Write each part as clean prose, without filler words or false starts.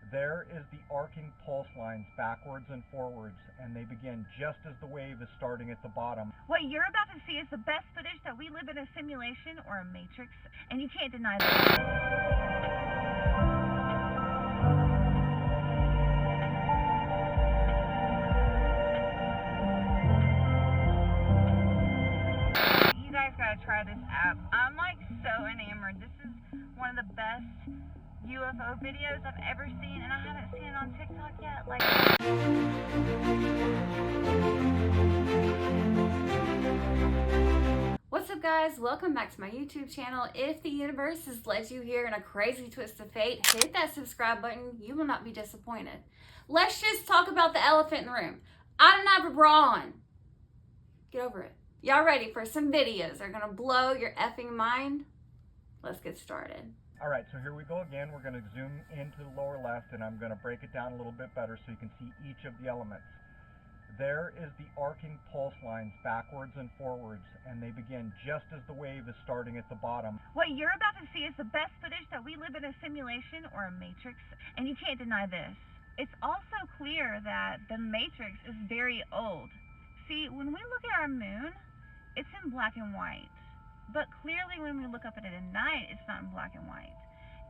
There is the arcing pulse lines backwards and forwards, and they begin just as the wave is starting at the bottom. What you're about to see is the best footage that we live in a simulation or a matrix, and you can't deny that. You guys gotta try this app. I'm like so enamored. This is one of the best UFO videos I've ever seen, and I haven't seen it on TikTok yet. What's up, guys? Welcome back to my YouTube channel. If the universe has led you here in a crazy twist of fate, hit that subscribe button. You will not be disappointed. Let's just talk about the elephant in the room. I don't have a bra on. Get over it. Y'all ready for some videos that are gonna blow your effing mind? Let's get started. All right, so here we go again. We're going to zoom into the lower left, and I'm going to break it down a little bit better so you can see each of the elements. There is the arcing pulse lines backwards and forwards, and they begin just as the wave is starting at the bottom. What you're about to see is the best footage that we live in a simulation or a matrix, and you can't deny this. It's also clear that the matrix is very old. See, when we look at our moon, it's in black and white. But clearly when we look up at it at night, it's not in black and white.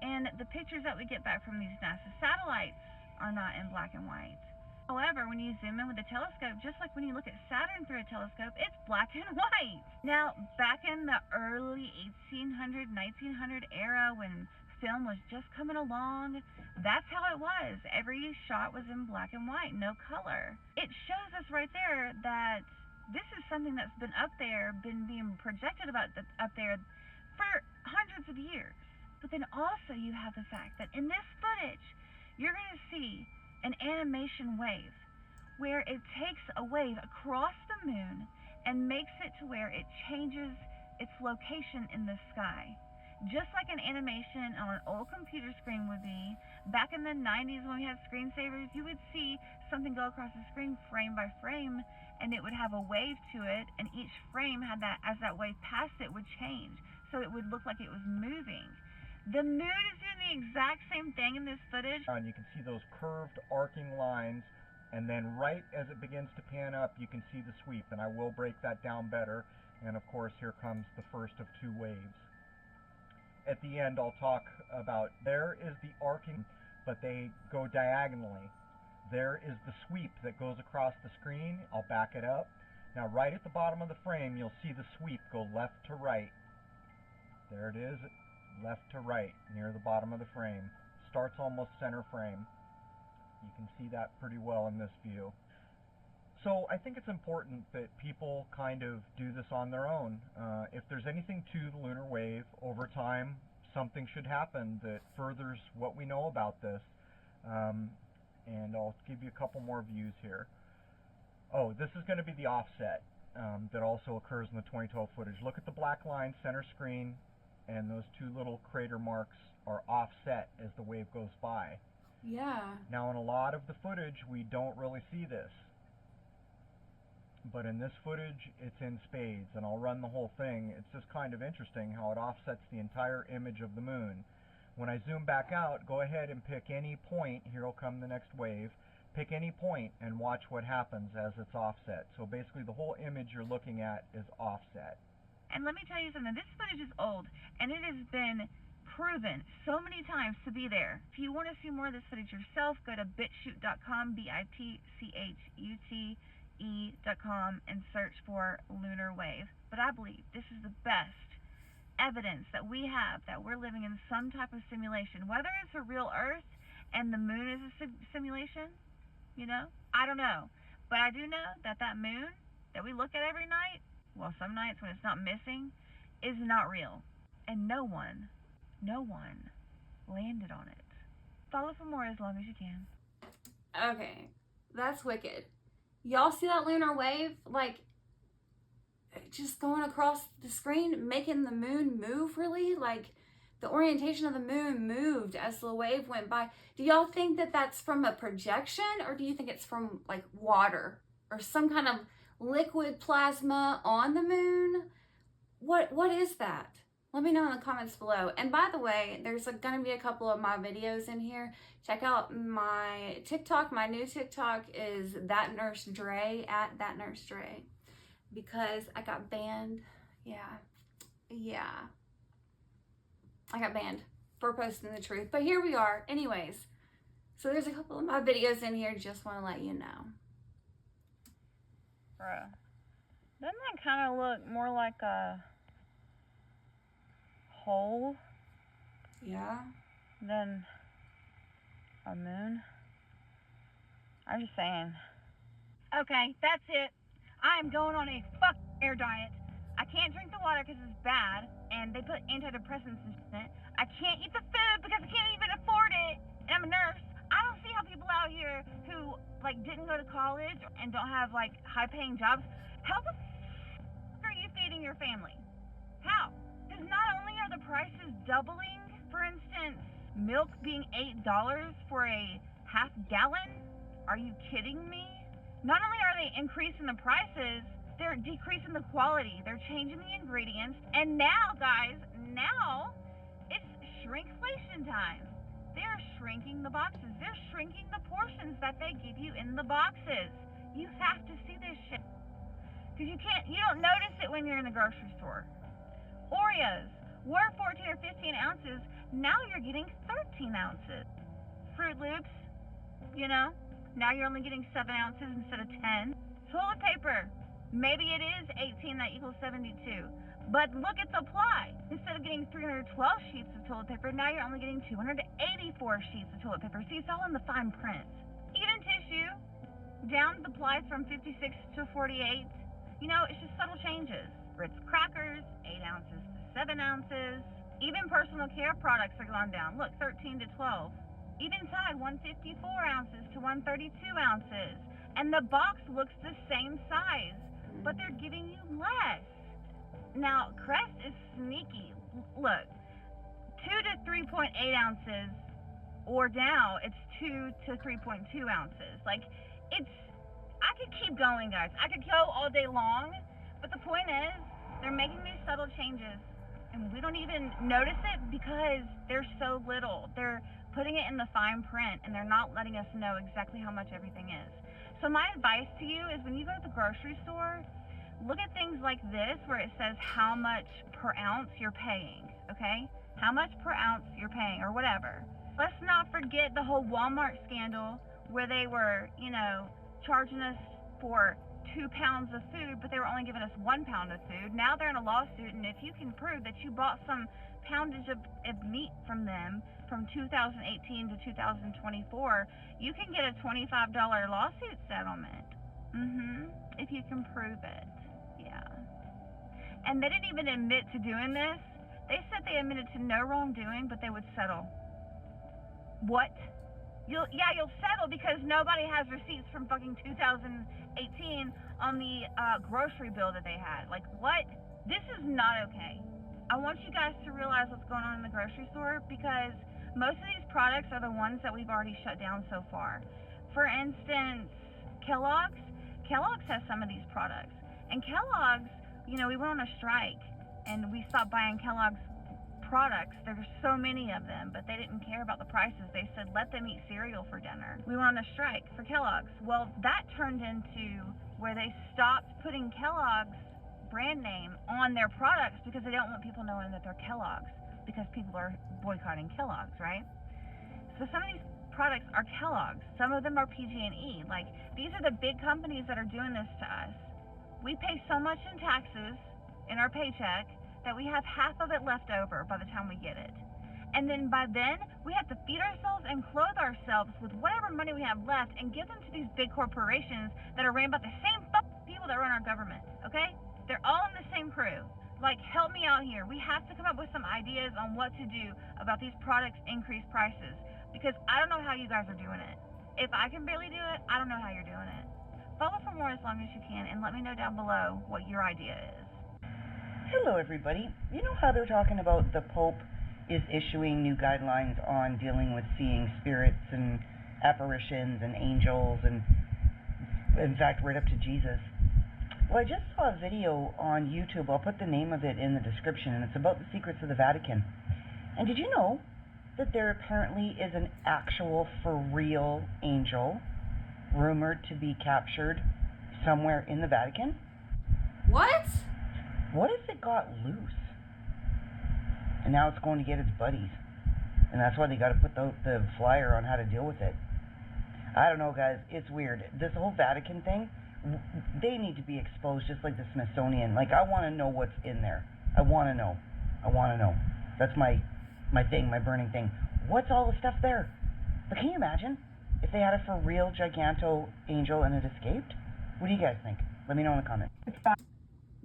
And the pictures that we get back from these NASA satellites are not in black and white. However, when you zoom in with a telescope, just like when you look at Saturn through a telescope, it's black and white. Now, back in the early 1800, 1900 era, when film was just coming along, that's how it was. Every shot was in black and white, no color. It shows us right there that this is something that's been up there, been being projected about up there for hundreds of years. But then also you have the fact that in this footage, you're going to see an animation wave where it takes a wave across the moon and makes it to where it changes its location in the sky. Just like an animation on an old computer screen would be. Back in the 90s when we had screensavers, you would see something go across the screen frame by frame, and it would have a wave to it, and each frame had that, as that wave passed it, would change. So it would look like it was moving. The moon is doing the exact same thing in this footage. And you can see those curved arcing lines, and then right as it begins to pan up, you can see the sweep, and I will break that down better. And of course, here comes the first of two waves. At the end, I'll talk about, there is the arcing, but they go diagonally. There is the sweep that goes across the screen. I'll back it up. Now, right at the bottom of the frame, you'll see the sweep go left to right. There it is, left to right, near the bottom of the frame. Starts almost center frame. You can see that pretty well in this view. So I think it's important that people kind of do this on their own. If there's anything to the lunar wave, over time something should happen that furthers what we know about this. And I'll give you a couple more views here. Oh, this is going to be the offset that also occurs in the 2012 footage. Look at the black line center screen, and those two little crater marks are offset as the wave goes by. Yeah. Now, in a lot of the footage, we don't really see this. But in this footage, it's in spades, and I'll run the whole thing. It's just kind of interesting how it offsets the entire image of the moon. When I zoom back out, go ahead and pick any point. Here will come the next wave. Pick any point and watch what happens as it's offset. So basically the whole image you're looking at is offset. And let me tell you something, this footage is old, and it has been proven so many times to be there. If you want to see more of this footage yourself, go to bitchute.com, bitchute.com, and search for lunar wave. But I believe this is the best evidence that we have that we're living in some type of simulation. Whether it's a real Earth and the moon is a simulation, you know, I don't know. But I do know that that moon that we look at every night, well, some nights when it's not missing, is not real. And no one landed on it. Follow for more as long as you can. Okay, that's wicked. Y'all see that lunar wave? Like, just going across the screen, making the moon move, really? Like, the orientation of the moon moved as the wave went by. Do y'all think that that's from a projection, or do you think it's from, like, water or some kind of liquid plasma on the moon? What is that? Let me know in the comments below. And by the way, there's going to be a couple of my videos in here. Check out my TikTok. My new TikTok is That Nurse Dre, at That Nurse Dre. Because I got banned. Yeah. I got banned for posting the truth. But here we are. Anyways, so there's a couple of my videos in here. Just want to let you know. Bruh. Doesn't that kind of look more like a hole? Yeah. Than a moon? I'm just saying. Okay, that's it. I'm going on a air diet. I can't drink the water because it's bad, and they put antidepressants in it. I can't eat the food because I can't even afford it, and I'm a nurse. I don't see how people out here who, like, didn't go to college and don't have, like, high-paying jobs, how the are you feeding your family? How? Because not only are the prices doubling, for instance, milk being $8 for a half gallon? Are you kidding me? Not only are they increasing the prices, they're decreasing the quality. They're changing the ingredients. And now, guys, it's shrinkflation time. They're shrinking the boxes. They're shrinking the portions that they give you in the boxes. You have to see this shit. Because you don't notice it when you're in the grocery store. Oreos were 14 or 15 ounces. Now you're getting 13 ounces. Fruit Loops, now you're only getting 7 ounces instead of 10. Toilet paper, maybe it is 18, that equals 72. But look at the ply. Instead of getting 312 sheets of toilet paper, now you're only getting 284 sheets of toilet paper. See, it's all in the fine print. Even tissue, down the ply from 56 to 48. It's just subtle changes. Ritz crackers, 8 ounces to 7 ounces. Even personal care products are going down. Look, 13 to 12. Even Tide, 154 ounces to 132 ounces. And the box looks the same size, but they're giving you less. Now, Crest is sneaky. Look, 2 to 3.8 ounces, or now it's 2 to 3.2 ounces. I could keep going, guys. I could go all day long, but the point is, they're making these subtle changes, and we don't even notice it because they're so little. They're putting it in the fine print, and they're not letting us know exactly how much everything is. So my advice to you is when you go to the grocery store, look at things like this where it says how much per ounce you're paying, okay? How much per ounce you're paying or whatever. Let's not forget the whole Walmart scandal where they were, charging us for 2 pounds of food, but they were only giving us 1 pound of food. Now they're in a lawsuit, and if you can prove that you bought some poundage of meat from them from 2018 to 2024, you can get a $25 lawsuit settlement. If you can prove it. Yeah. And they didn't even admit to doing this. They said they admitted to no wrongdoing, but they would settle. What? You'll settle because nobody has receipts from fucking 2018 on the grocery bill that they had. Like, what? This is not okay. I want you guys to realize what's going on in the grocery store because most of these products are the ones that we've already shut down so far. For instance, Kellogg's has some of these products. And Kellogg's, we went on a strike and we stopped buying Kellogg's products. There's so many of them, but they didn't care about the prices. They said, let them eat cereal for dinner. We went on a strike for Kellogg's. Well, that turned into where they stopped putting Kellogg's brand name on their products because they don't want people knowing that they're Kellogg's because people are boycotting Kellogg's, right? So some of these products are Kellogg's. Some of them are PG&E. Like, these are the big companies that are doing this to us. We pay so much in taxes in our paycheck that we have half of it left over by the time we get it. And then by then, we have to feed ourselves and clothe ourselves with whatever money we have left and give them to these big corporations that are ran by the same people that run our government, okay? They're all in the same crew. Like, help me out here. We have to come up with some ideas on what to do about these products' increased prices because I don't know how you guys are doing it. If I can barely do it, I don't know how you're doing it. Follow for more as long as you can and let me know down below what your idea is. Hello everybody. You know how they're talking about the Pope is issuing new guidelines on dealing with seeing spirits and apparitions and angels and in fact right up to Jesus. Well, I just saw a video on YouTube. I'll put the name of it in the description, and it's about the secrets of the Vatican. And did you know that there apparently is an actual, for real angel rumored to be captured somewhere in the Vatican? What? What if it got loose? And now it's going to get its buddies. And that's why they got to put the flyer on how to deal with it. I don't know, guys. It's weird. This whole Vatican thing, they need to be exposed just like the Smithsonian. Like, I want to know what's in there. I want to know. I want to know. That's my thing, my burning thing. What's all the stuff there? But can you imagine if they had a for real giganto angel and it escaped? What do you guys think? Let me know in the comments.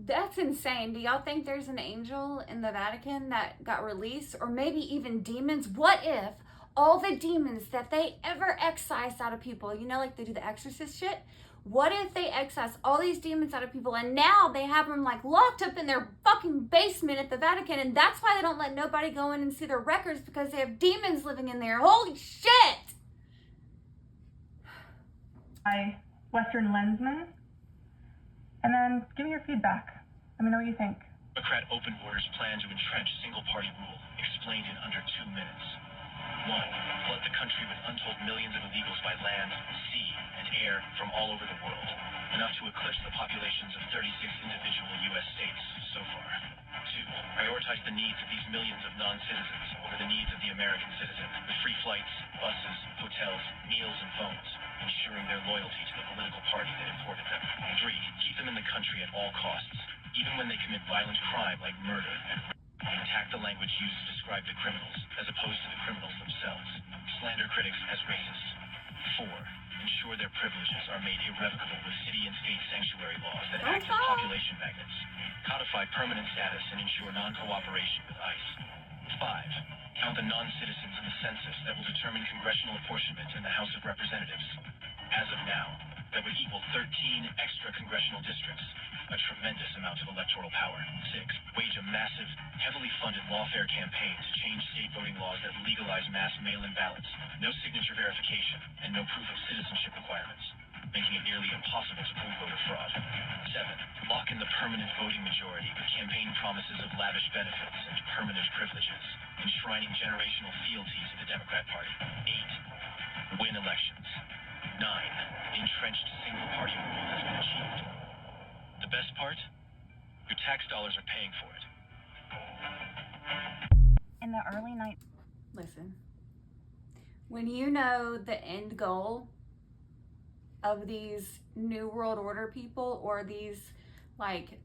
That's insane. Do y'all think there's an angel in the Vatican that got released? Or maybe even demons? What if all the demons that they ever excised out of people, you know, like they do the exorcist shit? What if they excise all these demons out of people and now they have them like locked up in their fucking basement at the Vatican, and that's why they don't let nobody go in and see their records, because they have demons living in there? Holy shit! By Western lensmen, and then give me your feedback. Let me know what you think. Democrat open borders plan to entrench single-party rule, explained in under 2 minutes. 1. Flood the country with untold millions of illegals by land, sea, and air from all over the world, enough to eclipse the populations of 36 individual U.S. states so far. 2. Prioritize the needs of these millions of non-citizens over the needs of the American citizen, with free flights, buses, hotels, meals, and phones, ensuring their loyalty to the political party that imported them. 3. Keep them in the country at all costs, even when they commit violent crime like murder and rape. Attack the language used to describe the criminals, as opposed to the criminals themselves. Slander critics as racist. 4. Ensure their privileges are made irrevocable with city and state sanctuary laws that act as population magnets. Codify permanent status and ensure non-cooperation with ICE. 5. Count the non-citizens in the census that will determine congressional apportionment in the House of Representatives. As of now, that would equal 13 extra congressional districts, a tremendous amount of electoral power. 6. Wage a massive, heavily funded lawfare campaign to change state voting laws that legalize mass mail-in ballots, no signature verification, and no proof of citizenship requirements, making it nearly impossible to prove voter fraud. 7. Lock in the permanent voting majority with campaign promises of lavish benefits and permanent privileges, enshrining generational fealty to the Democrat Party. 8. Win elections. 9. Entrenched single-party rule has been achieved. The best part? Your tax dollars are paying for it. In the early night. Listen, when you know the end goal of these New World Order people, or these, like,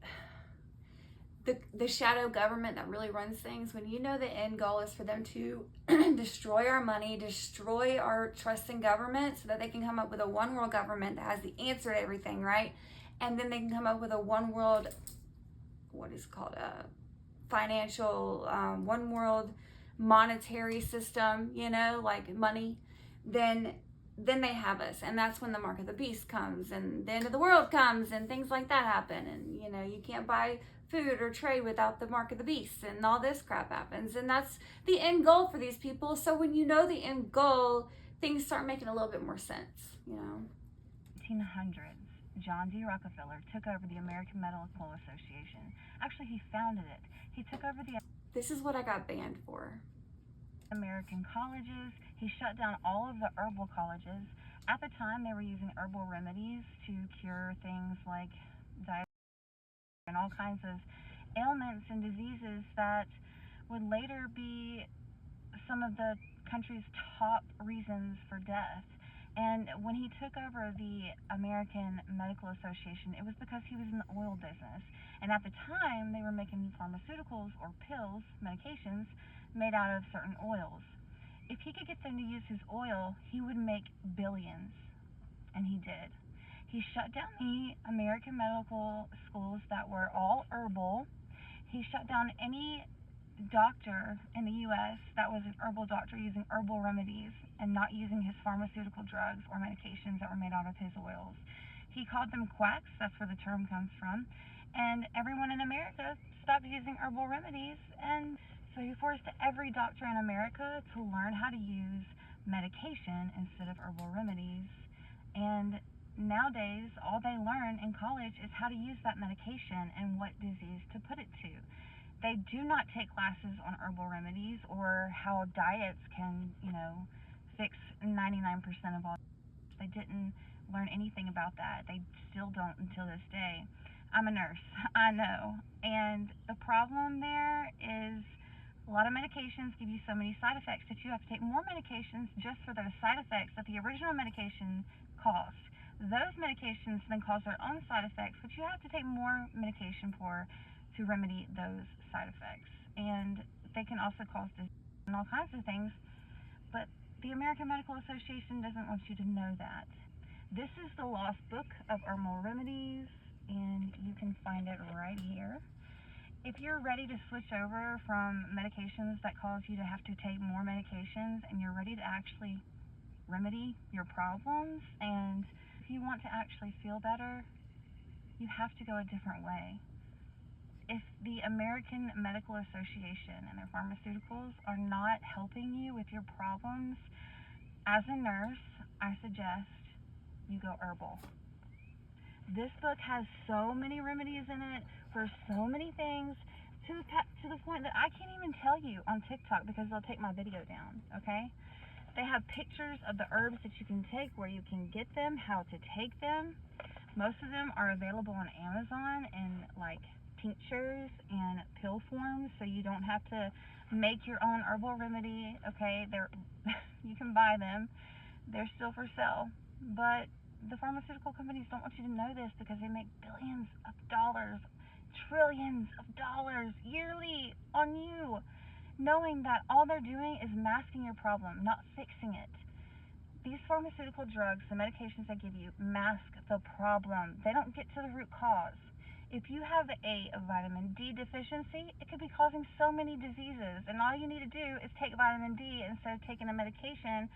the shadow government that really runs things, when you know the end goal is for them to destroy our money, destroy our trust in government, so that they can come up with a one world government that has the answer to everything, right? And then they can come up with a one world, what is called a financial, one world monetary system, you know, like money, then they have us. And that's when the mark of the beast comes, and the end of the world comes, and things like that happen. And, you know, you can't buy food or trade without the mark of the beast, and all this crap happens. And that's the end goal for these people. So when you know the end goal, things start making a little bit more sense, you know. 1800s, John D. Rockefeller took over the American Medical Association. Actually, he founded it. He took over the This is what I got banned for. American colleges. He shut down all of the herbal colleges. At the time, they were using herbal remedies to cure things like diabetes and all kinds of ailments and diseases that would later be some of the country's top reasons for death. And when he took over the American Medical Association, it was because he was in the oil business. And at the time, they were making pharmaceuticals or pills, medications, made out of certain oils. If he could get them to use his oil, he would make billions. And he did. He shut down the American medical schools that were all herbal. He shut down any doctor in the U.S. that was an herbal doctor using herbal remedies and not using his pharmaceutical drugs or medications that were made out of his oils. He called them quacks, that's where the term comes from, and everyone in America stopped using herbal remedies, and so he forced every doctor in America to learn how to use medication instead of herbal remedies. And nowadays, all they learn in college is how to use that medication and what disease to put it to. They do not take classes on herbal remedies or how diets can, fix 99% of all. They didn't learn anything about that. They still don't until this day. I'm a nurse, I know. And the problem there is a lot of medications give you so many side effects that you have to take more medications just for those side effects that the original medication caused. Those medications then cause their own side effects, but you have to take more medication to remedy those side effects. And they can also cause disease and all kinds of things, but the American Medical Association doesn't want you to know that. This is the Lost Book of Herbal Remedies, and you can find it right here. If you're ready to switch over from medications that cause you to have to take more medications and you're ready to actually remedy your problems, and if you want to actually feel better, you have to go a different way. If the American Medical Association and their pharmaceuticals are not helping you with your problems, as a nurse, I suggest you go herbal. This book has so many remedies in it for so many things, to the point that I can't even tell you on TikTok because they'll take my video down, okay? They have pictures of the herbs that you can take, where you can get them, how to take them. Most of them are available on Amazon in like tinctures and pill forms, so you don't have to make your own herbal remedy, okay? You can buy them. They're still for sale, but the pharmaceutical companies don't want you to know this because they make billions of dollars, trillions of dollars yearly on you, knowing that all they're doing is masking your problem, not fixing it. These pharmaceutical drugs, the medications they give you, mask the problem. They don't get to the root cause. If you have a vitamin D deficiency, it could be causing so many diseases, and all you need to do is take vitamin D instead of taking a medication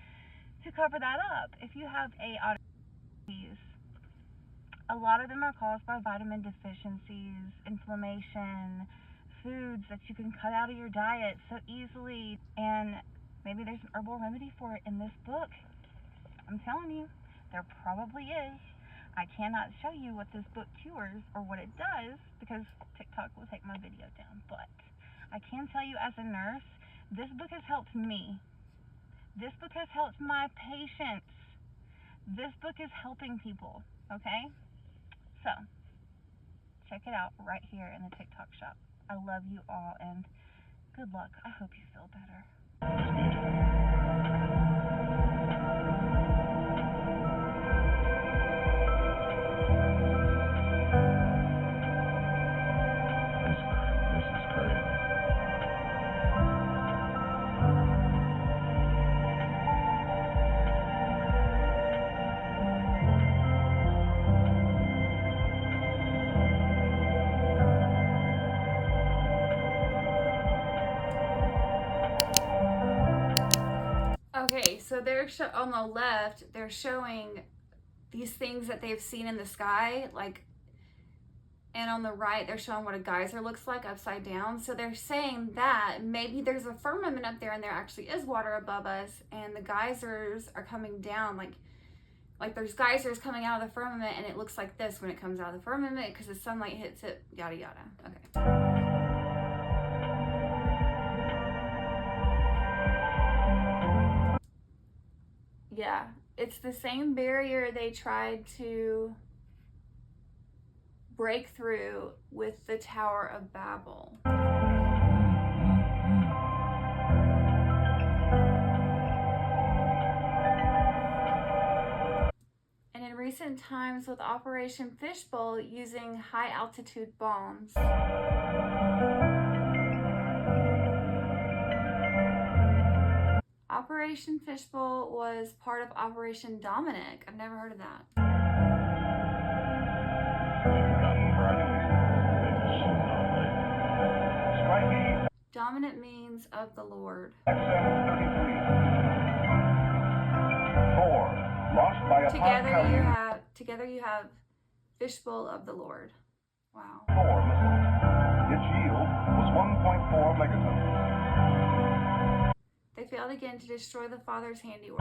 to cover that up. If you have a lot of them are caused by vitamin deficiencies, inflammation, foods that you can cut out of your diet so easily, and maybe there's an herbal remedy for it in this book. I'm telling you, there probably is. I cannot show you what this book cures or what it does because TikTok will take my video down, but I can tell you as a nurse, this book has helped me. This book has helped my patients. This book is helping people, okay? So, check it out right here in the TikTok shop. I love you all, and good luck. I hope you feel better. This is crazy. Okay, so they're on the left, they're showing these things that they've seen in the sky, like, and on the right, they're showing what a geyser looks like upside down. So they're saying that maybe there's a firmament up there and there actually is water above us, and the geysers are coming down, like there's geysers coming out of the firmament, and it looks like this when it comes out of the firmament because the sunlight hits it, yada yada. Okay. Yeah, it's the same barrier they tried to break through with the Tower of Babel. And in recent times with Operation Fishbowl using high altitude bombs. Operation Fishbowl was part of Operation Dominic. I've never heard of that. Dominant means of the Lord. Together you have Fishbowl of the Lord. Wow. Its yield was 1.4 megatons. They failed again to destroy the Father's handiwork.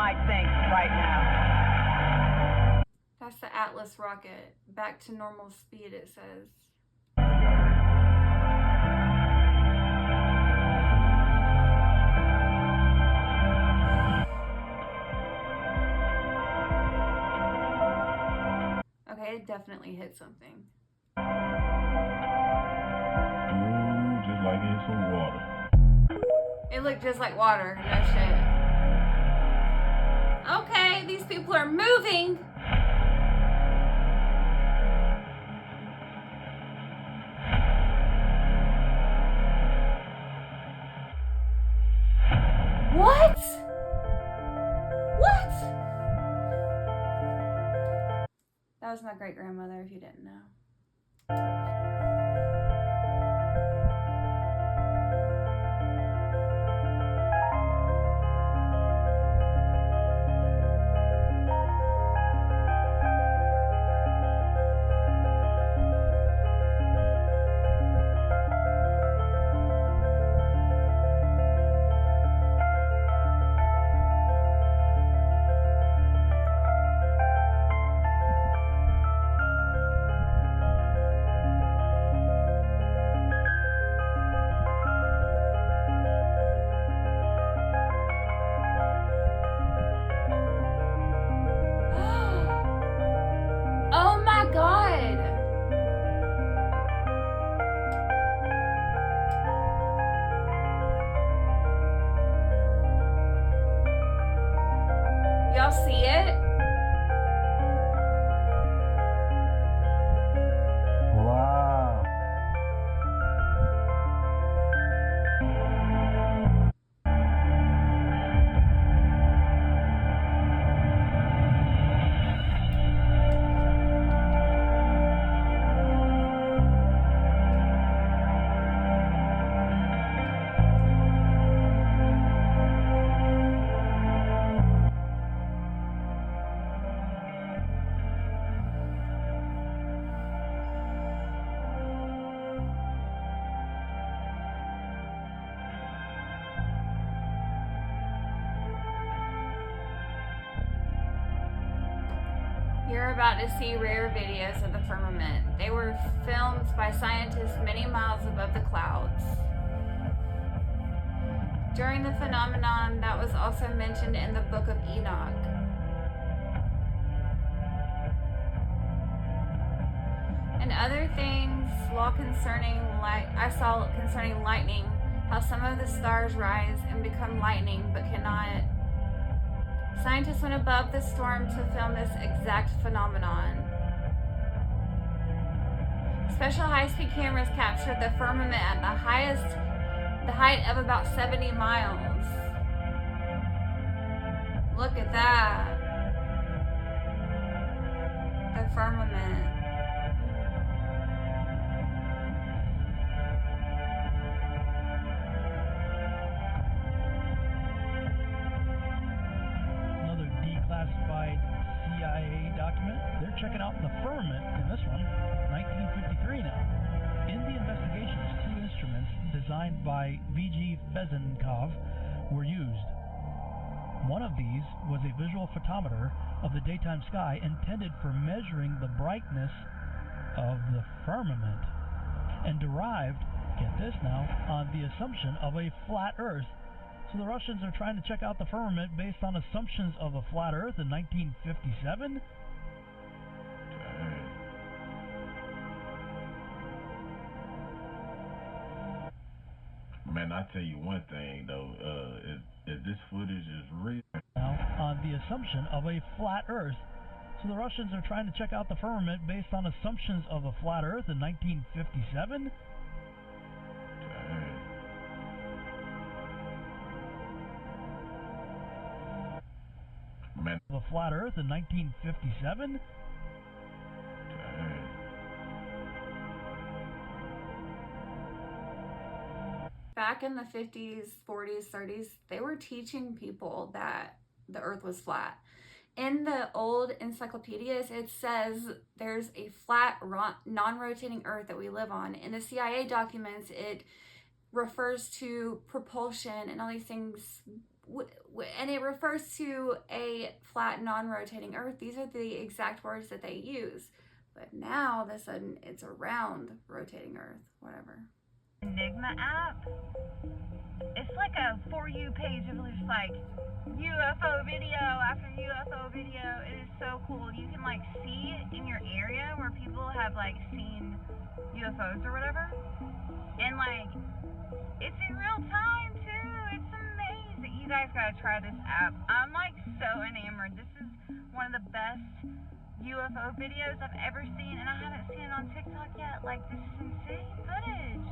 might think right now. That's the Atlas rocket. Back to normal speed, it says. Okay, it definitely hit something. Ooh, just like in some water. It looked just like water. No shit. Okay, these people are moving. What? What? That was my great grandmother, if you didn't know. Oh my God. Y'all see it? Wow. You're about to see rare videos of the firmament. They were filmed by scientists many miles above the clouds. During the phenomenon that was also mentioned in the Book of Enoch. And other things I saw concerning lightning, how some of the stars rise and become lightning but cannot. Scientists went above the storm to film this exact phenomenon. Special high-speed cameras captured the firmament at the height of about 70 miles. Look at that. The firmament. Another declassified CIA document. They're checking out the firmament in this one, 1953 now. In the investigations, two instruments designed by V.G. Fezenkov were used. One of these was a visual photometer of the daytime sky intended for measuring the brightness of the firmament, and derived, get this now, on the assumption of a flat Earth. So the Russians are trying to check out the firmament based on assumptions of a flat Earth in 1957? Man, I tell you one thing though, if this footage is real. Now, on the assumption of a flat Earth. So the Russians are trying to check out the firmament based on assumptions of a flat Earth in 1957? Man. Of a flat Earth in 1957? Back in the 50s, 40s, 30s, they were teaching people that the earth was flat. In the old encyclopedias, it says there's a flat, non-rotating earth that we live on. In the CIA documents, it refers to propulsion and all these things and it refers to a flat, non-rotating Earth. These are the exact words that they use. But now, all of a sudden, it's a round, rotating Earth, whatever. Enigma app. It's like a For You page of just like UFO video after UFO video. It is so cool. You can like see in your area where people have like seen UFOs or whatever. And like, it's in real time too. It's amazing. You guys gotta try this app. I'm like so enamored. This is one of the best UFO videos I've ever seen, and I haven't seen it on TikTok yet. Like, this is insane footage.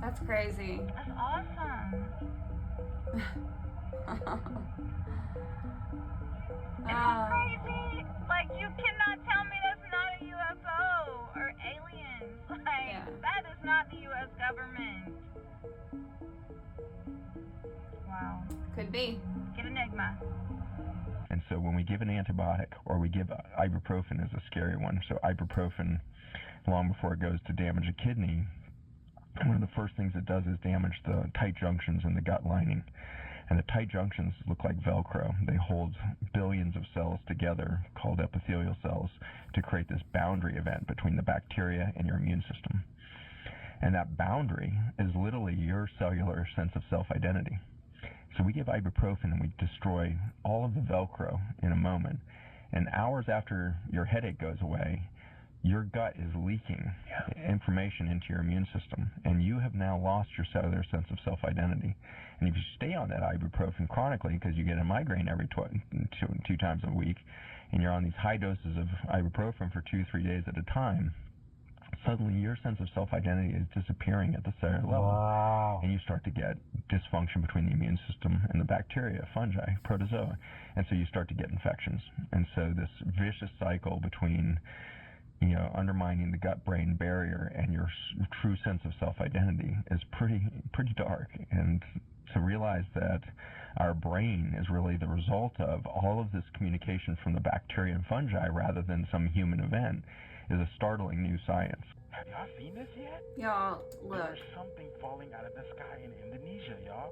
That's crazy. That's awesome. Isn't that crazy? Like, you cannot tell me that's not a UFO or aliens. Like, that is not the U.S. government. Wow. Could be. Get Enigma. And so when we give an antibiotic, or we give ibuprofen is a scary one. So ibuprofen, long before it goes to damage a kidney, one of the first things it does is damage the tight junctions in the gut lining. And the tight junctions look like Velcro. They hold billions of cells together, called epithelial cells, to create this boundary event between the bacteria and your immune system. And that boundary is literally your cellular sense of self-identity. So we give ibuprofen and we destroy all of the Velcro in a moment. And hours after your headache goes away, your gut is leaking information into your immune system. And you have now lost your cellular sense of self-identity. And if you stay on that ibuprofen chronically, because you get a migraine every two times a week, and you're on these high doses of ibuprofen for 2-3 days at a time, suddenly your sense of self-identity is disappearing at the cellular level. Wow. And you start to get dysfunction between the immune system and the bacteria, fungi, protozoa. And so you start to get infections. And so this vicious cycle between, you know, undermining the gut-brain barrier and your true sense of self-identity is pretty dark. And to realize that our brain is really the result of all of this communication from the bacteria and fungi rather than some human event is a startling new science. Have y'all seen this yet? Y'all, look. There's something falling out of the sky in Indonesia, y'all.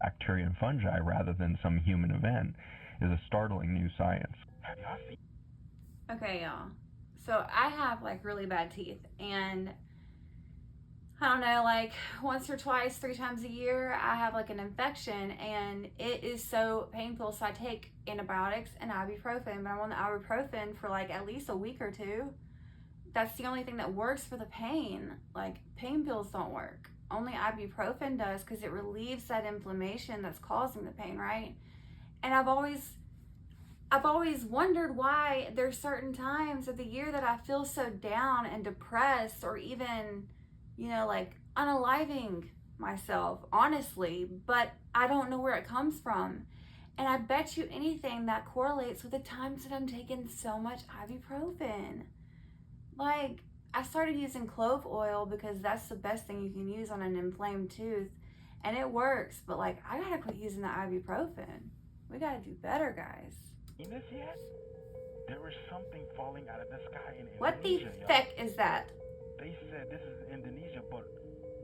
Bacteria and fungi rather than some human event is a startling new science. Have y'all seen? Okay, y'all. So I have like really bad teeth, and I don't know, like once or twice, 3 times a year, I have like an infection, and it is so painful. So I take antibiotics and ibuprofen, but I'm on the ibuprofen for like at least a week or 2. That's the only thing that works for the pain. Like, pain pills don't work. Only ibuprofen does, because it relieves that inflammation that's causing the pain, right? And I've always wondered why there's certain times of the year that I feel so down and depressed, or even, you know, like unaliving myself, honestly, but I don't know where it comes from. And I bet you anything that correlates with the times that I'm taking so much ibuprofen. Like, I started using clove oil because that's the best thing you can use on an inflamed tooth, and it works, but like, I gotta quit using the ibuprofen. We gotta do better, guys. Seen this yet? There was something falling out of the sky in Indonesia. What the feck is that? They said this is Indonesia, but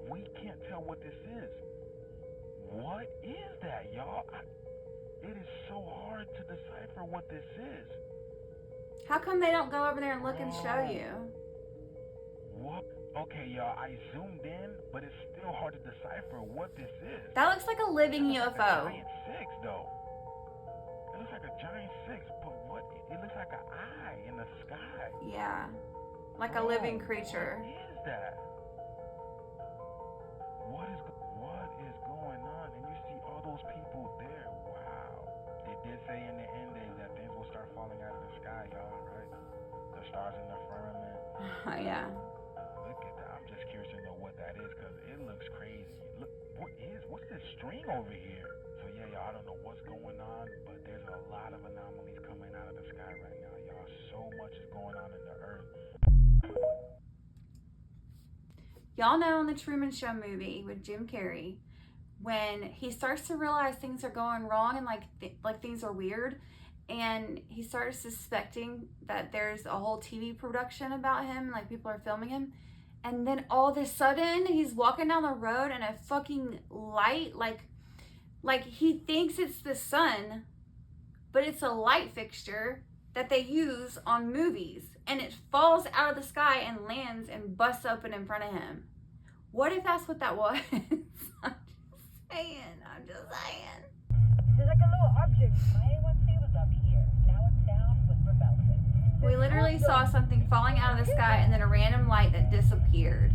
we can't tell what this is. What is that, y'all? It is so hard to decipher what this is. How come they don't go over there and look and show you? What? Okay, y'all, I zoomed in, but it's still hard to decipher what this is. That looks like a living It looks UFO. like a giant 6, though. It looks like a giant 6, but what? It looks like an eye in the sky. Yeah, like a living creature. What is that? What is going on? And you see all those people there. Wow. They did say in the end days that things will start falling out of the sky, y'all, right? The stars in the firmament. Yeah. Look at that. I'm just curious to know what that is, because it looks crazy. Look, what's this string over here? So yeah, y'all, I don't know what's going on, but there's a lot of anomalies coming out of the sky right now, y'all. So much is going on in the earth. Y'all know in the Truman Show movie with Jim Carrey, when he starts to realize things are going wrong and like things are weird, and he starts suspecting that there's a whole TV production about him, like people are filming him, And then all of a sudden, he's walking down the road and a fucking light, like he thinks it's the sun, but it's a light fixture that they use on movies. And it falls out of the sky and lands and busts open in front of him. What if that's what that was? I'm just saying. There's like a little object. My A1C was up here. Now it's down with Rebelsis. We literally saw something falling out of the sky and then a random light that disappeared.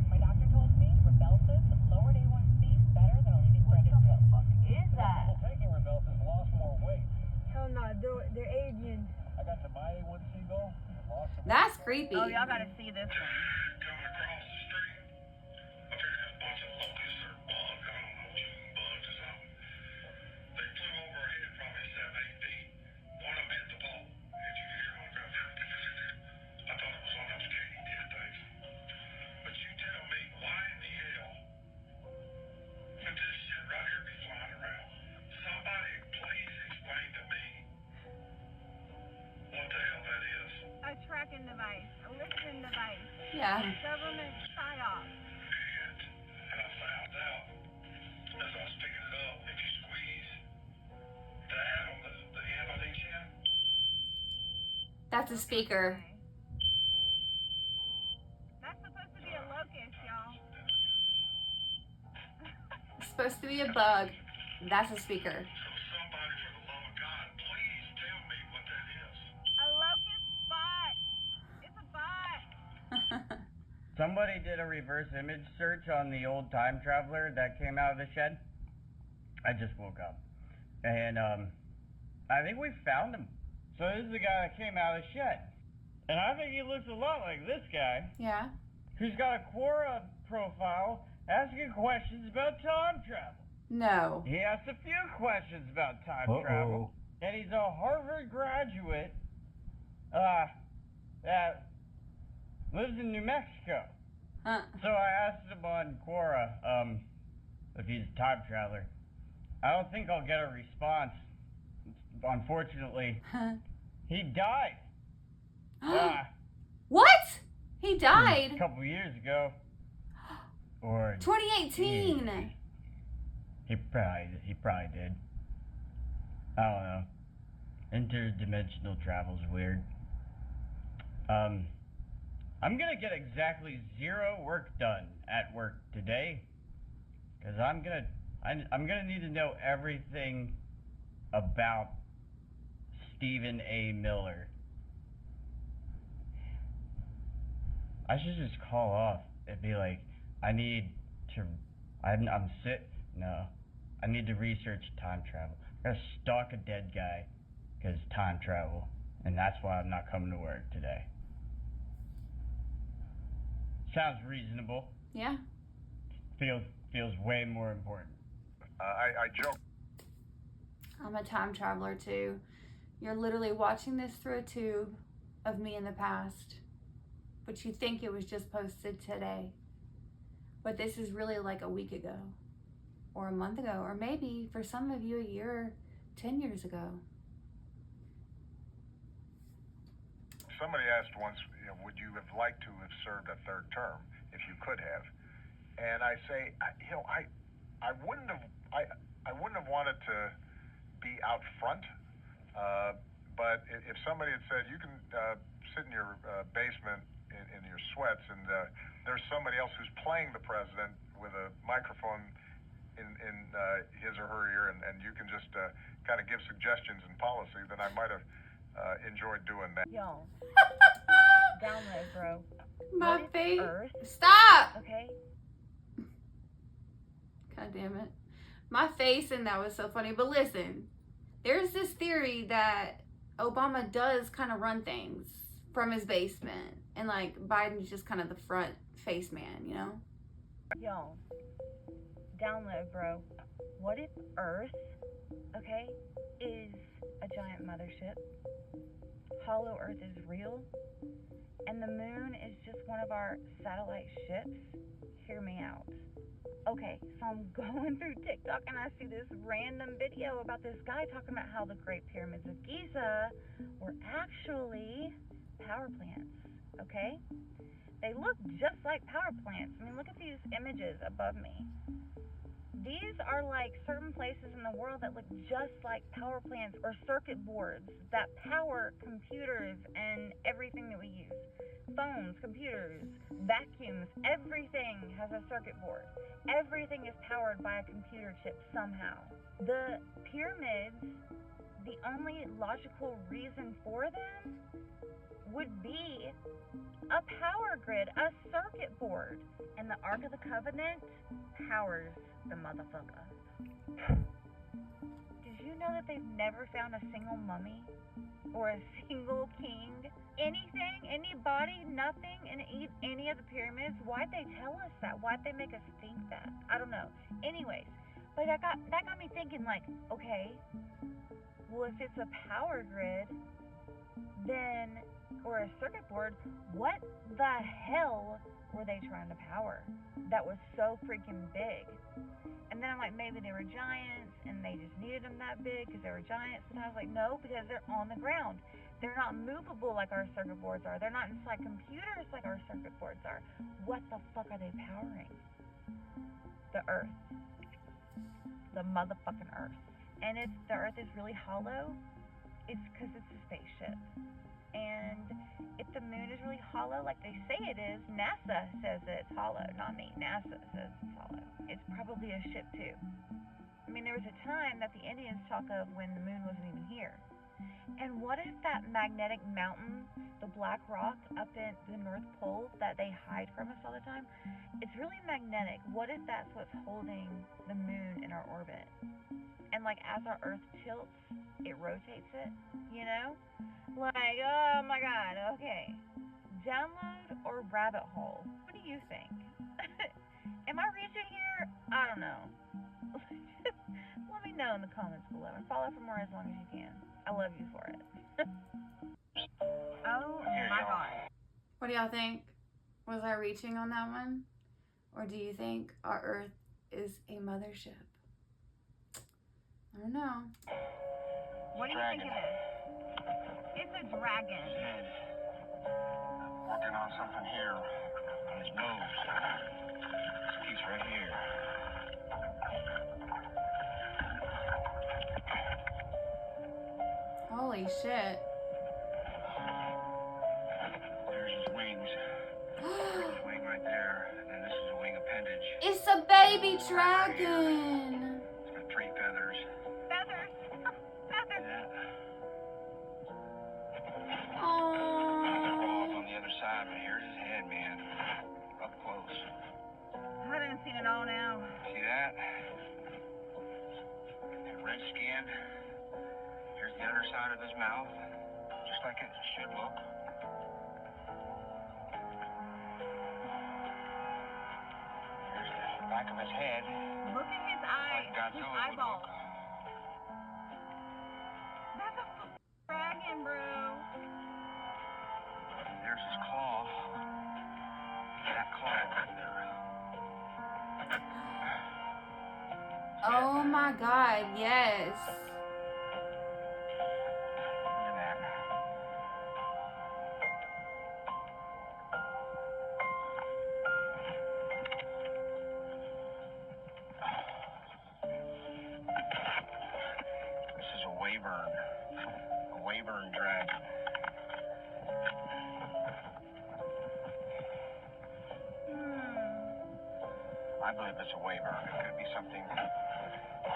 My doctor told me Rebelsis lowered A1C better than a leading branded pill. What the fuck is that? Well, taking Rebelsis lost more weight. Hell no, they're aging. I got to my A1C goal. Lost some That's creepy. Oh, y'all gotta see this one. Coming across the street, I figured a bunch of locusts or bugs, I don't know, June bugs or something. They flew over our head probably 7-8 feet. One of them hit the pole. And you hear one go, I thought it was one of those katydid things. But you tell me, why in the hell would this shit right here be flying around? Somebody please explain to me what the hell that is. A tracking device, a listening device. Yeah. Government psyop. And I found out, as I was picking it up, if you squeeze the ad on the end on each end, That's a speaker. That's supposed to be a locust, y'all. It's supposed to be a bug. That's a speaker. so somebody, for the love of God, please tell me what that is. A locust bot. It's a bot. Somebody did a reverse image search on the old time traveler that came out of the shed. I just woke up. And I think we found him. So this is the guy that came out of the shed. And I think he looks a lot like this guy, Yeah. who's got a Quora profile asking questions about time travel. No. He asked a few questions about time travel. And he's a Harvard graduate that lives in New Mexico. So I asked him on Quora if he's a time traveler. I don't think I'll get a response. Unfortunately, he died. What? He died? A couple years ago. Or 2018. He probably did. I don't know. Interdimensional travel's weird. I'm gonna get exactly 0 work done at work today, cause I'm gonna need to know everything about Stephen A. Miller. I should just call off and be like, I need to research time travel. I gotta stalk a dead guy because time travel, and that's why I'm not coming to work today. Sounds reasonable. Yeah. Feels way more important. I joke. I'm a time traveler too. You're literally watching this through a tube of me in the past, but you think it was just posted today. But this is really like a week ago, or a month ago, or maybe for some of you a year, 10 years ago. Somebody asked once, would you have liked to have served a third term if you could have? And I say, I wouldn't have wanted to be out front. But if somebody had said you can sit in your basement in your sweats, and there's somebody else who's playing the president with a microphone in his or her ear, and you can just kind of give suggestions and policy, then I might have enjoyed doing that. Yo. Download, bro. My What is face. Earth? Stop! Okay. God damn it. My face in that was so funny. But listen, there's this theory that Obama does kind of run things from his basement. And like Biden's just kind of the front face man, you know? Yo. Download, bro. What if Earth, okay, is a giant mothership? Hollow Earth is real? And the moon is just one of our satellite ships? Hear me out. Okay, so I'm going through TikTok and I see this random video about this guy talking about how the Great Pyramids of Giza were actually power plants. okay? They look just like power plants. I mean, look at these images above me. These are like certain places in the world that look just like power plants or circuit boards that power computers and everything that we use. Phones, computers, vacuums, everything has a circuit board. Everything is powered by a computer chip somehow. The pyramids, the only logical reason for them would be a power grid, a circuit board. And the Ark of the Covenant powers the motherfucker. Did you know that they've never found a single mummy or a single king? Anything, anybody, nothing in any of the pyramids? Why'd they tell us that? Why'd they make us think that? I don't know. Anyways, but that got me thinking, like, okay, well, if it's a power grid, then, or a circuit board, what the hell were they trying to power that was so freaking big? And then I'm like, maybe they were giants and they just needed them that big because they were giants. And I was like, no, because they're on the ground. They're not movable like our circuit boards are. They're not inside computers like our circuit boards are. What the fuck are they powering? The Earth. The motherfucking Earth. And if the Earth is really hollow, it's because it's a spaceship. And if the moon is really hollow, like they say it is, NASA says that it's hollow. Not me. NASA says it's hollow. It's probably a ship too. I mean, there was a time that the Indians talk of when the moon wasn't even here. And what if that magnetic mountain, the black rock up in the North Pole that they hide from us all the time, it's really magnetic. What if that's what's holding the moon in our orbit? And like as our Earth tilts, it rotates it, you know? Like, oh my God, okay. Download or rabbit hole? What do you think? Am I reaching here? I don't know. Let me know in the comments below and follow for more as long as you can. I love you for it. Oh my God. What do y'all think? Was I reaching on that one? Or do you think our Earth is a mothership? I don't know. What do you think of this? It's a dragon. His head. Working on something here. On his nose. This piece right here. Holy shit. There's his wings. There's his wing right there. And then this is a wing appendage. It's a baby dragon. It's got 3 feathers. Feathers. Feathers. Yeah. Oh. Claws on the other side, but here's his head, man. Up close. I haven't seen it all now. See that? Red skin. Here's the other side of his mouth. Just like it should look. Here's the back of his head. Look at his eye. Like Godzilla His would eyeball. look. That's a dragon, bro. There's his claw. That claw right there. Oh my God, yes. Look at that. This is a wyvern. A wyvern dragon. I believe it's a wyvern. It could be something different.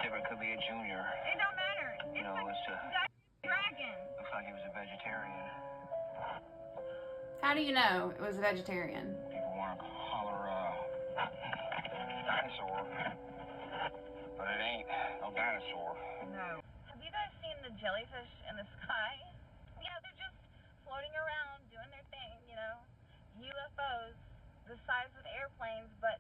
It could be a junior. It don't matter. It's It's a dragon. looks like he was a vegetarian. How do you know it was a vegetarian? People want to holler dinosaur, but it ain't no dinosaur. No. Have you guys seen the jellyfish in the sky? Yeah, they're just floating around doing their thing, you know. UFOs the size of airplanes, but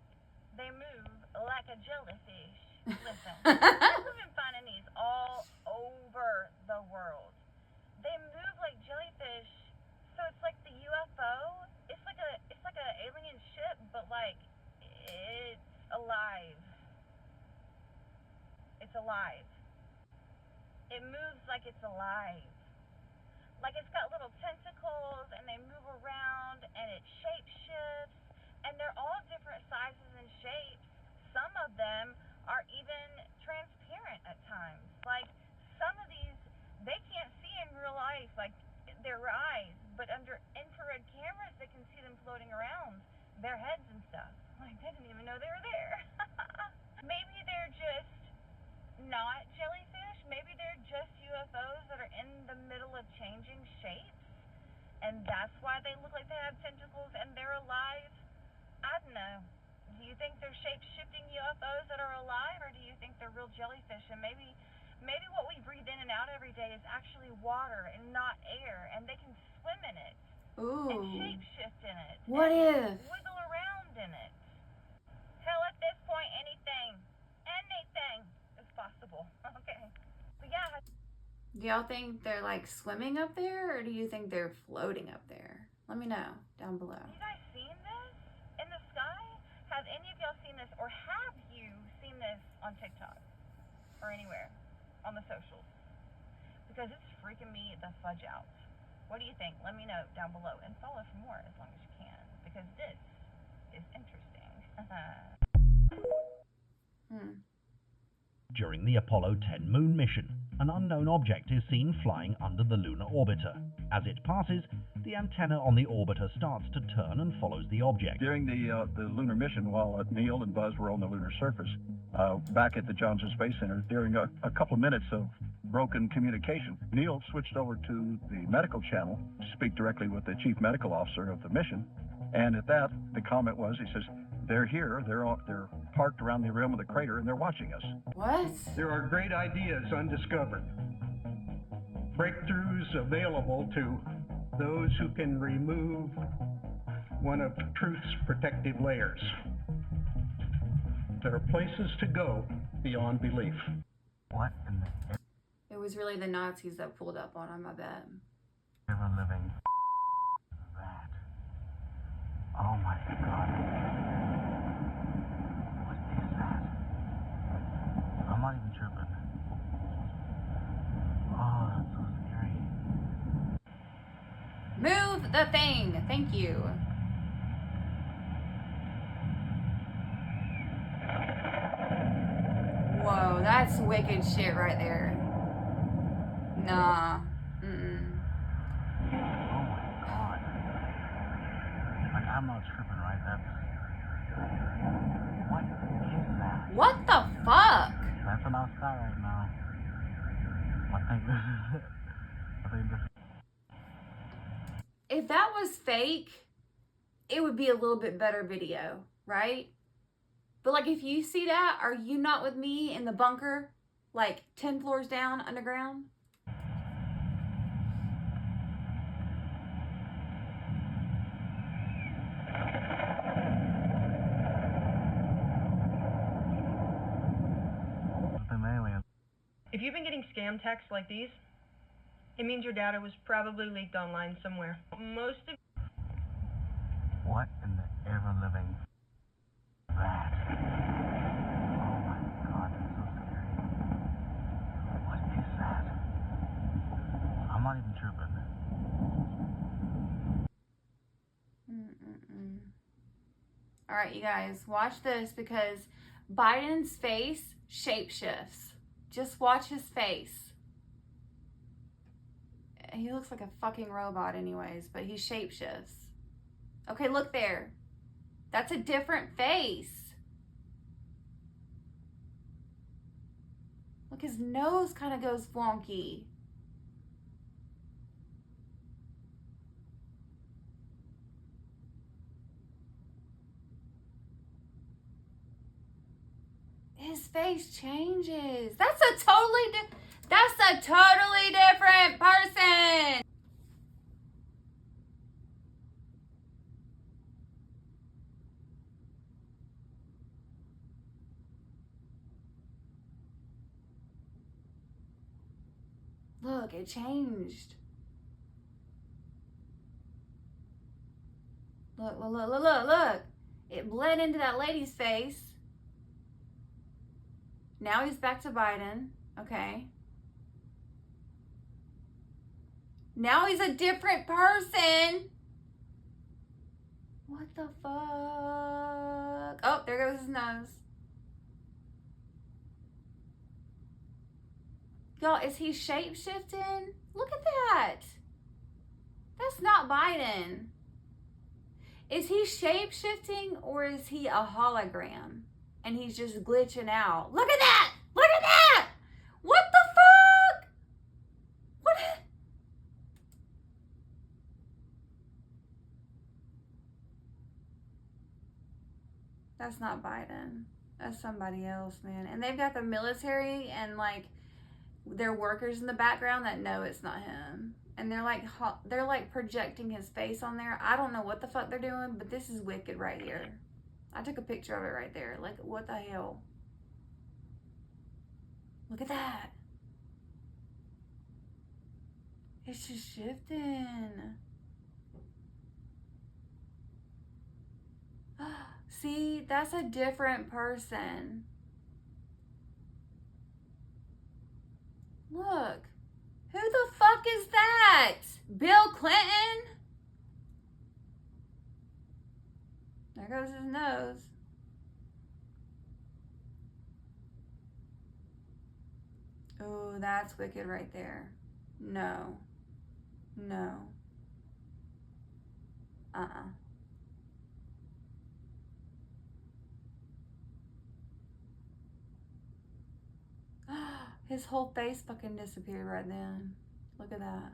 they move like a jellyfish. Listen, we've been finding these all over the world. They move like jellyfish, so it's like the UFO. It's like a alien ship, but like it's alive. It's alive. It moves like it's alive. Like it's got little tentacles and they move around and it shape shifts, and they're all different sizes and shapes. Some of them are even transparent at times. Like some of these, they can't see in real life, like their eyes, but under infrared cameras they can see them floating around, their heads and stuff. Like they didn't even know they were there. Maybe they're just not jellyfish. Maybe they're just UFOs that are in the middle of changing shapes, and that's why they look like they have tentacles and they're alive. I don't know. Do you think they're shape-shifting UFOs that are alive, or do you think they're real jellyfish? And maybe what we breathe in and out every day is actually water and not air, and they can swim in it. Ooh. And shape-shift in it. What if? Wiggle around in it. Hell, at this point, anything is possible. Okay. But yeah. Do y'all think they're like swimming up there, or do you think they're floating up there? Let me know down below. Have you guys seen this in the sky? Have any of y'all seen this, or have you seen this on TikTok or anywhere on the socials? Because it's freaking me the fudge out. What do you think? Let me know down below, and follow for more as long as you can, because this is interesting. During the Apollo 10 moon mission, an unknown object is seen flying under the lunar orbiter. As it passes, the antenna on the orbiter starts to turn and follows the object. During the lunar mission, while Neil and Buzz were on the lunar surface, back at the Johnson Space Center, during a couple of minutes of broken communication, Neil switched over to the medical channel to speak directly with the chief medical officer of the mission. And at that, the comment was, he says, "They're here, they're parked around the rim of the crater, and they're watching us." What? There are great ideas undiscovered. Breakthroughs available to those who can remove one of truth's protective layers. There are places to go beyond belief. What in the It was really the Nazis that pulled up on him, I bet. ever living is that? Oh my God. What is that? I'm not even tripping. Oh, that's so scary. Move the thing. Thank you. Whoa, that's wicked shit right there. Nah. Mm-mm. Oh my God. Like, I'm not tripping, right? What is that? What the fuck? That's an outside right now. I think this is it. I think this. If that was fake, it would be a little bit better video, right? But like, if you see that, are you not with me in the bunker, like 10 floors down underground? If you've been getting scam texts like these, it means your data was probably leaked online somewhere. Most of... What in the ever living that? Oh my God, that's so scary. What is that? I'm not even tripping. All right, you guys, watch this because Biden's face shapeshifts. Just watch his face. He looks like a fucking robot anyways, but he shapeshifts. Okay, look there. That's a different face. Look, his nose kind of goes wonky. His face changes. That's a totally different person. Look, it changed. Look. It bled into that lady's face. Now he's back to Biden. Okay. Now he's a different person. What the fuck? Oh, there goes his nose. Y'all, is he shape-shifting? Look at that. That's not Biden. Is he shape-shifting or is he a hologram? And he's just glitching out. Look at that! Look at that! What the fuck? What? That's not Biden. That's somebody else, man. And they've got the military and like their workers in the background that know it's not him. And they're like projecting his face on there. I don't know what the fuck they're doing, but this is wicked right here. I took a picture of it right there. Like, what the hell? Look at that. It's just shifting. See, that's a different person. Look. Who the fuck is that? Bill Clinton? There goes his nose. Oh, that's wicked right there. No. No. His whole face fucking disappeared right then. Look at that.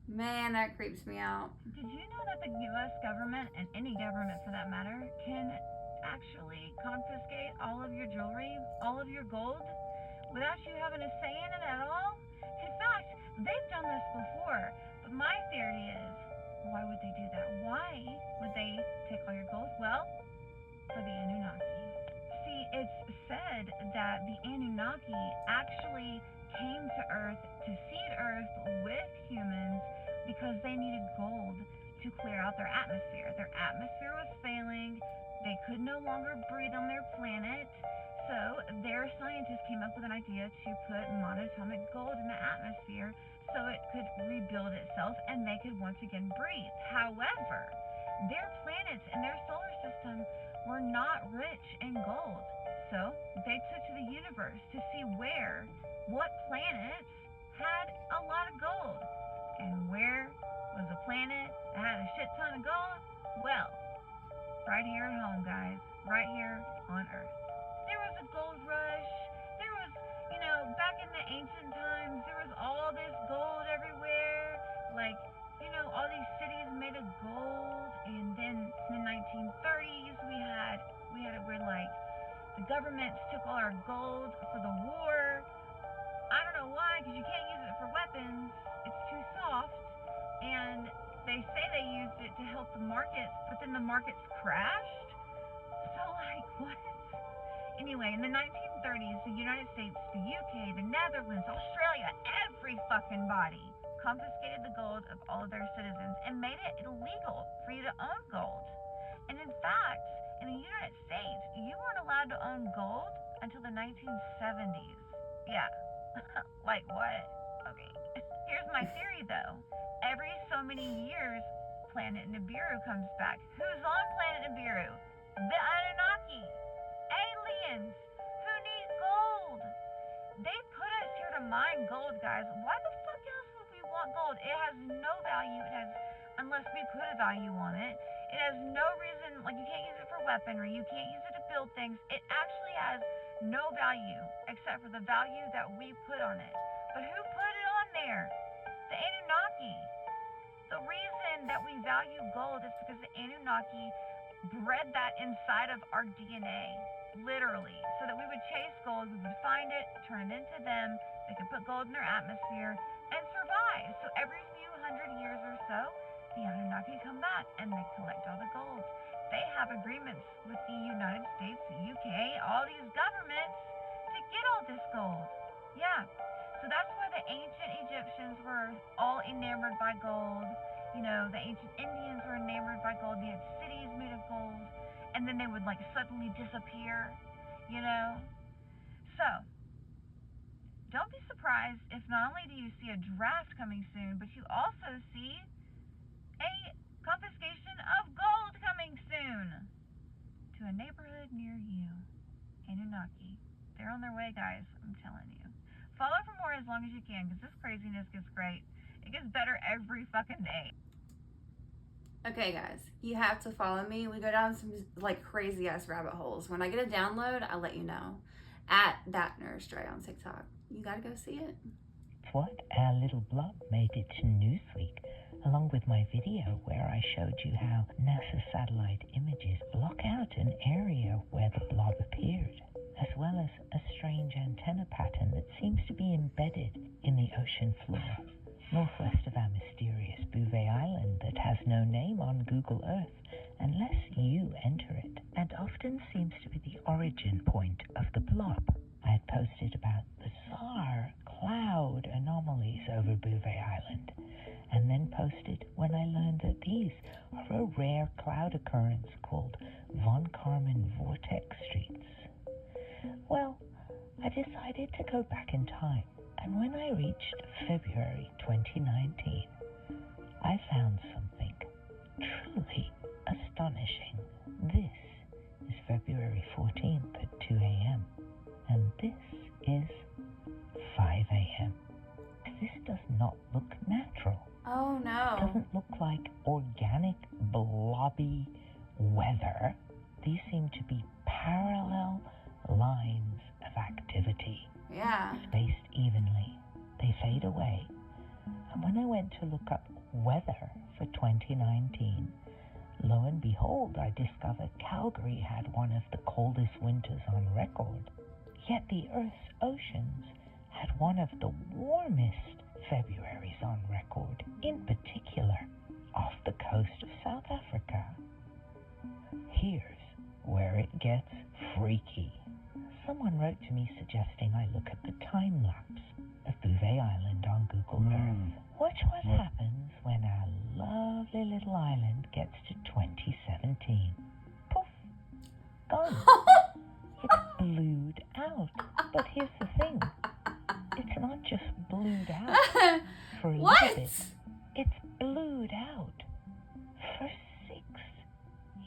Man, that creeps me out. Did you know that the U.S. government, and any government for that matter, can actually confiscate all of your jewelry, all of your gold, without you having a say in it at all? In fact, they've done this before. But my theory is, why would they do that? Why would they take all your gold? Well, for the Anunnaki. See, it's said that the Anunnaki actually came to Earth to seed Earth with humans because they needed gold to clear out their atmosphere. Their atmosphere was failing. They could no longer breathe on their planet. So their scientists came up with an idea to put monatomic gold in the atmosphere so it could rebuild itself and they could once again breathe. However, their planets and their solar system were not rich in gold. So they took to the universe to see what planets had a lot of gold. And where was a planet that had a shit ton of gold? Well, right here at home, guys. Right here on Earth. There was a gold rush. There was, back in the ancient times, there was all this gold everywhere. Like, all these cities made of gold. And then in the 1930s, we had it where, like, the governments took all our gold for the war. I don't know why, because you can't use it for weapons. It's too soft. And they say they used it to help the markets, but then the markets crashed. So, like, what? Anyway, in the 1930s, the United States, the UK, the Netherlands, Australia, every fucking body confiscated the gold of all of their citizens and made it illegal for you to own gold. And in fact, in the United States, you weren't allowed to own gold until the 1970s. Yeah. Like what? Okay. Here's my theory, though. Every so many years, Planet Nibiru comes back. Who's on Planet Nibiru? The Anunnaki. Aliens who need gold. They put us here to mine gold, guys. Why the fuck else would we want gold? It has no value. Unless we put a value on it. It has no reason, like you can't use it for weaponry. You can't use it to build things. It actually has no value except for the value that we put on it. But who put it on there? The Anunnaki. The reason that we value gold is because the Anunnaki bred that inside of our DNA, literally, so that we would chase gold, we would find it, turn it into them, they could put gold in their atmosphere and survive. So every few hundred years or so, the Anunnaki come back and they collect all the gold. They have agreements with the United States, the UK, all these governments to get all this gold. Yeah. So that's why the ancient Egyptians were all enamored by gold. The ancient Indians were enamored by gold. They had cities made of gold. And then they would, like, suddenly disappear, So, don't be surprised if not only do you see a draft coming soon, but you also see a confiscation of gold coming soon to a neighborhood near you. Anunnaki. They're on their way, guys. I'm telling you. Follow for more as long as you can, because this craziness gets great. It gets better every fucking day. Okay, guys, you have to follow me. We go down some like crazy ass rabbit holes. When I get a download, I'll let you know. At that Nurse Dre on TikTok. You gotta go see it. What? Our little blob made it to Newsweek, along with my video where I showed you how NASA satellite images block out an area where the blob appeared, as well as a strange antenna pattern that seems to be embedded in the ocean floor, northwest of our mysterious Bouvet Island that has no name on Google Earth unless you enter it, and often seems to be the origin point of the blob. I had posted about bizarre cloud anomalies over Bouvet Island, and then posted when I learned that these are a rare cloud occurrence called Von Karman vortex streets. Well, I decided to go back in time, and when I reached February 2019, I found something truly astonishing. This is February 14th at 2 a.m., and this is 5 a.m. This does not look natural. Oh no. It doesn't look like organic, blobby weather. These seem to be parallel lines of activity. Yeah. Spaced evenly. They fade away. And when I went to look up weather for 2019, lo and behold, I discovered Calgary had one of the coldest winters on record. Yet the Earth's oceans had one of the warmest Februaries on record, in particular off the coast of South Africa. Here's where it gets freaky. Someone wrote to me suggesting I look at the time lapse of Bouvet Island on Google Earth. Watch what happens when our lovely little island gets to 2017. Poof! Gone. It's blued out. But here's the thing. It's not just blued out for a little bit. It's blued out for 6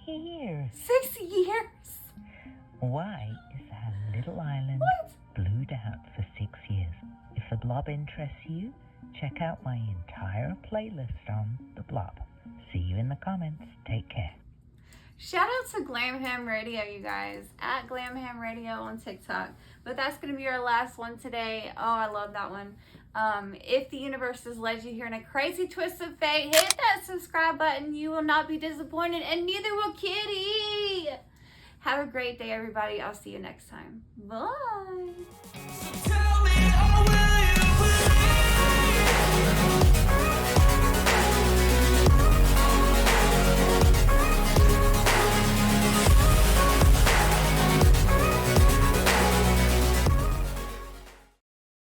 years. 6 years? Why is our little island blued out for 6 years? If the blob interests you, check out my entire playlist on the blob. See you in the comments. Take care. Shout out to Glam Ham Radio, you guys. At Glam Ham Radio on TikTok. But that's going to be our last one today. Oh, I love that one. If the universe has led you here in a crazy twist of fate, hit that subscribe button. You will not be disappointed, and neither will Kitty. Have a great day, everybody. I'll see you next time. Bye. Tell me